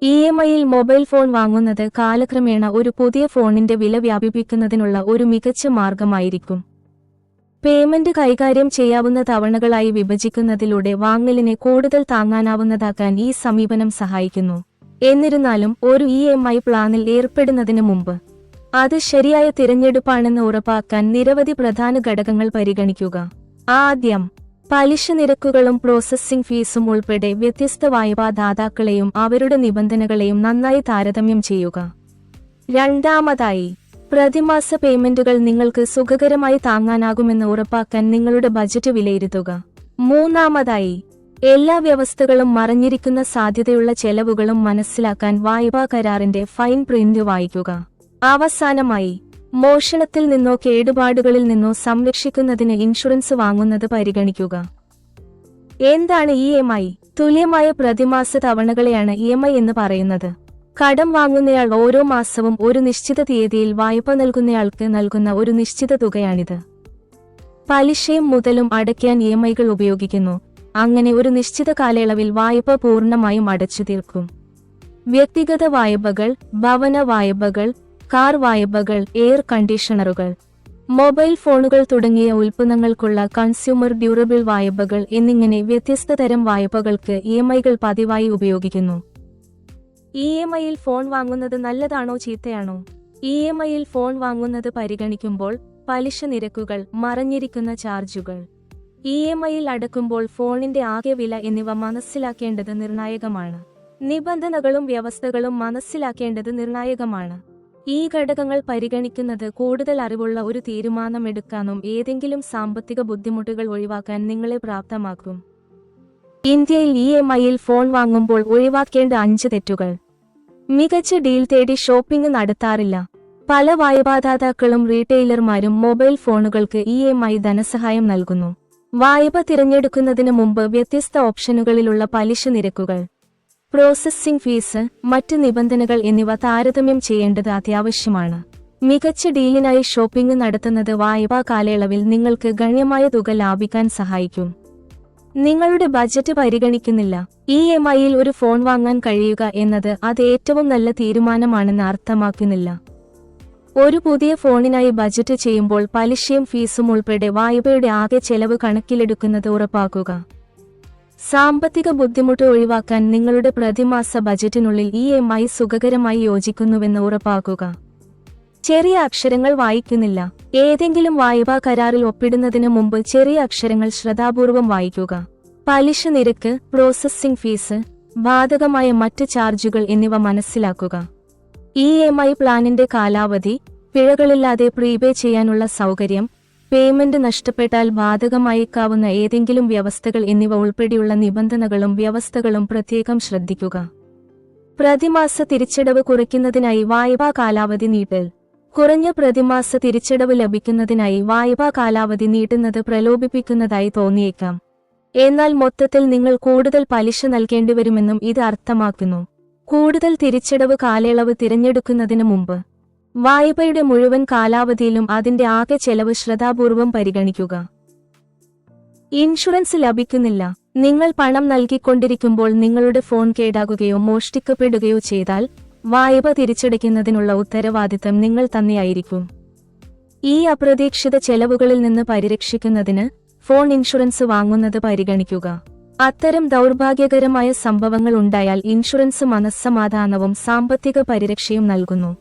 ഇഎംഐയിൽ mobile phone വാങ്ങുന്നത് കാലക്രമേണ ഒരു പുതിയ ഫോണിന്റെ വില വ്യാപിപ്പിക്കുന്നതിനുള്ള ഒരു മികച്ച മാർഗമായിരിക്കും. പേയ്മെന്റ് കൈകാര്യം ചെയ്യാവുന്ന തവണകളായി വിഭജിക്കുന്നതിലൂടെ വാങ്ങലിനെ കൂടുതൽ താങ്ങാനാവുന്നതാക്കാൻ ഈ സമീപനം സഹായിക്കുന്നു. എന്നിരുന്നാലും ഒരു ഇഎംഐ പ്ലാനിൽ ഏർപ്പെടുന്നതിന് മുമ്പ് അത് ശരിയായ തിരഞ്ഞെടുപ്പാണെന്ന് ഉറപ്പാക്കാൻ നിരവധി പ്രധാന ഘടകങ്ങൾ പരിഗണിക്കുക. ആദ്യം, പലിശ നിരക്കുകളും പ്രോസസ്സിംഗ് ഫീസും ഉൾപ്പെടെ വ്യത്യസ്ത വായ്പാ ദാതാക്കളെയും അവരുടെ നിബന്ധനകളെയും നന്നായി താരതമ്യം ചെയ്യുക. രണ്ടാമതായി, പ്രതിമാസ പേയ്മെന്റുകൾ നിങ്ങൾക്ക് സുഖകരമായി താങ്ങാനാകുമെന്ന് ഉറപ്പാക്കാൻ നിങ്ങളുടെ ബജറ്റ് വിലയിരുത്തുക. മൂന്നാമതായി, എല്ലാ വ്യവസ്ഥകളും മറഞ്ഞിരിക്കുന്ന സാധ്യതയുള്ള ചെലവുകളും മനസ്സിലാക്കാൻ വായ്പാ കരാറിന്റെ ഫൈൻ പ്രിന്റ് വായിക്കുക. അവസാനമായി, മോഷണത്തിൽ നിന്നോ കേടുപാടുകളിൽ നിന്നോ സംരക്ഷിക്കുന്നതിന് ഇൻഷുറൻസ് വാങ്ങുന്നത് പരിഗണിക്കുക. എന്താണ് ഇഎംഐ? തുല്യമായ പ്രതിമാസ തവണകളെയാണ് ഇഎംഐ എന്ന് പറയുന്നത്. കടം വാങ്ങുന്നയാൾ ഓരോ മാസവും ഒരു നിശ്ചിത തീയതിയിൽ വായ്പ നൽകുന്നയാൾക്ക് നൽകുന്ന ഒരു നിശ്ചിത തുകയാണിത്. പലിശയും മുതലും അടയ്ക്കാൻ ഇഎംഐകൾ ഉപയോഗിക്കുന്നു. അങ്ങനെ ഒരു നിശ്ചിത കാലയളവിൽ വായ്പ പൂർണ്ണമായും അടച്ചു തീർക്കും. വ്യക്തിഗത വായ്പകൾ, ഭവന വായ്പകൾ, കാർ വായ്പകൾ, എയർ കണ്ടീഷണറുകൾ, മൊബൈൽ ഫോണുകൾ തുടങ്ങിയ ഉൽപ്പന്നങ്ങൾക്കുള്ള കൺസ്യൂമർ ഡ്യൂറബിൾ വായ്പകൾ എന്നിങ്ങനെ വ്യത്യസ്ത തരം വായ്പകൾക്ക് ഇഎംഐകൾ പതിവായി ഉപയോഗിക്കുന്നു. ഇഎംഐയിൽ ഫോൺ വാങ്ങുന്നത് നല്ലതാണോ ചീത്തയാണോ? ഇഎംഐയിൽ ഫോൺ വാങ്ങുന്നത് പരിഗണിക്കുമ്പോൾ പലിശ നിരക്കുകൾ, മറഞ്ഞിരിക്കുന്ന ചാർജുകൾ, ഇഎംഐയിൽ അടക്കുമ്പോൾ ഫോണിന്റെ ആകെ വില എന്നിവ മനസ്സിലാക്കേണ്ടത് നിർണായകമാണ്. നിബന്ധനകളും വ്യവസ്ഥകളും മനസ്സിലാക്കേണ്ടത് നിർണായകമാണ്. ഈ ഘടകങ്ങൾ പരിഗണിക്കുന്നത് കൂടുതൽ അറിവുള്ള ഒരു തീരുമാനമെടുക്കാനും ഏതെങ്കിലും സാമ്പത്തിക ബുദ്ധിമുട്ടുകൾ ഒഴിവാക്കാൻ നിങ്ങളെ പ്രാപ്തമാക്കും. ഇന്ത്യയിൽ ഇഎംഐയിൽ ഫോൺ വാങ്ങുമ്പോൾ ഒഴിവാക്കേണ്ട 5 തെറ്റുകൾ. മികച്ച ഡീൽ തേടി ഷോപ്പിംഗ് നടത്താറില്ല. പല വായ്പാദാതാക്കളും റീറ്റെയിലർമാരും മൊബൈൽ ഫോണുകൾക്ക് ഇഎംഐ ധനസഹായം നൽകുന്നു. വായ്പ തിരഞ്ഞെടുക്കുന്നതിന് മുമ്പ് വ്യത്യസ്ത ഓപ്ഷനുകളിലുള്ള പലിശ നിരക്കുകൾ, പ്രോസസ്സിംഗ് ഫീസ്, മറ്റ് നിബന്ധനകൾ എന്നിവ താരതമ്യം ചെയ്യേണ്ടത് അത്യാവശ്യമാണ്. മികച്ച ഡീലിനായി ഷോപ്പിംഗ് നടത്തുന്നത് വായ്പാ കാലയളവിൽ നിങ്ങൾക്ക് ഗണ്യമായ തുക ലാഭിക്കാൻ സഹായിക്കും. നിങ്ങളുടെ ബജറ്റ് പരിഗണിക്കുന്നില്ല. ഇഎംഐയിൽ ഒരു ഫോൺ വാങ്ങാൻ കഴിയുക എന്നത് അത് ഏറ്റവും നല്ല തീരുമാനമാണെന്ന് അർത്ഥമാക്കുന്നില്ല. ഒരു പുതിയ ഫോണിനായി ബജറ്റ് ചെയ്യുമ്പോൾ പലിശയും ഫീസും ഉൾപ്പെടെ വായ്പയുടെ ആകെ ചെലവ് കണക്കിലെടുക്കുന്നത് ഉറപ്പാക്കുക. സാമ്പത്തിക ബുദ്ധിമുട്ട് ഒഴിവാക്കാൻ നിങ്ങളുടെ പ്രതിമാസ ബജറ്റിനുള്ളിൽ ഇഎംഐ സുഖകരമായി യോജിക്കുന്നുവെന്ന് ഉറപ്പാക്കുക. ചെറിയ അക്ഷരങ്ങൾ വായിക്കുന്നില്ല. ഏതെങ്കിലും വായ്പാ കരാറിൽ ഒപ്പിടുന്നതിന് മുമ്പ് ചെറിയ അക്ഷരങ്ങൾ ശ്രദ്ധാപൂർവം വായിക്കുക. പലിശ നിരക്ക്, പ്രോസസ്സിംഗ് ഫീസ്, ബാധകമായ മറ്റ് ചാർജുകൾ എന്നിവ മനസ്സിലാക്കുക. ഇഎംഐ പ്ലാനിന്റെ കാലാവധി, പിഴകളില്ലാതെ പ്രീപേ ചെയ്യാനുള്ള സൗകര്യം, പേയ്മെന്റ് നഷ്ടപ്പെട്ടാൽ ബാധകമായേക്കാവുന്ന ഏതെങ്കിലും വ്യവസ്ഥകൾ എന്നിവ ഉൾപ്പെടെയുള്ള നിബന്ധനകളും വ്യവസ്ഥകളും പ്രത്യേകം ശ്രദ്ധിക്കുക. പ്രതിമാസ തിരിച്ചടവ് കുറയ്ക്കുന്നതിനായി വായ്പാ കാലാവധി നീട്ടൽ. കുറഞ്ഞ പ്രതിമാസ തിരിച്ചടവ് ലഭിക്കുന്നതിനായി വായ്പാ കാലാവധി നീട്ടുന്നത് പ്രലോഭിപ്പിക്കുന്നതായി തോന്നിയേക്കാം. എന്നാൽ മൊത്തത്തിൽ നിങ്ങൾ കൂടുതൽ പലിശ നൽകേണ്ടിവരുമെന്നും ഇത് അർത്ഥമാക്കുന്നു. കൂടുതൽ തിരിച്ചടവ് കാലയളവ് തിരഞ്ഞെടുക്കുന്നതിന് മുമ്പ് വായ്പയുടെ മുഴുവൻ കാലാവധിയിലും അതിന്റെ ആകെ ചെലവ് ശ്രദ്ധാപൂർവം പരിഗണിക്കുക. ഇൻഷുറൻസ് ലഭിക്കുന്നില്ല. നിങ്ങൾ പണം നൽകിക്കൊണ്ടിരിക്കുമ്പോൾ നിങ്ങളുടെ ഫോൺ കേടാകുകയോ മോഷ്ടിക്കപ്പെടുകയോ ചെയ്താൽ വായ്പ തിരിച്ചടയ്ക്കുന്നതിനുള്ള ഉത്തരവാദിത്തം നിങ്ങൾ തന്നെയായിരിക്കും. ഈ അപ്രതീക്ഷിത ചെലവുകളിൽ നിന്ന് പരിരക്ഷിക്കുന്നതിന് ഫോൺ ഇൻഷുറൻസ് വാങ്ങുന്നത് പരിഗണിക്കുക. അത്തരം ദൗർഭാഗ്യകരമായ സംഭവങ്ങൾ ഉണ്ടായാൽ ഇൻഷുറൻസ് മനസ്സമാധാനവും സാമ്പത്തിക പരിരക്ഷയും നൽകുന്നു.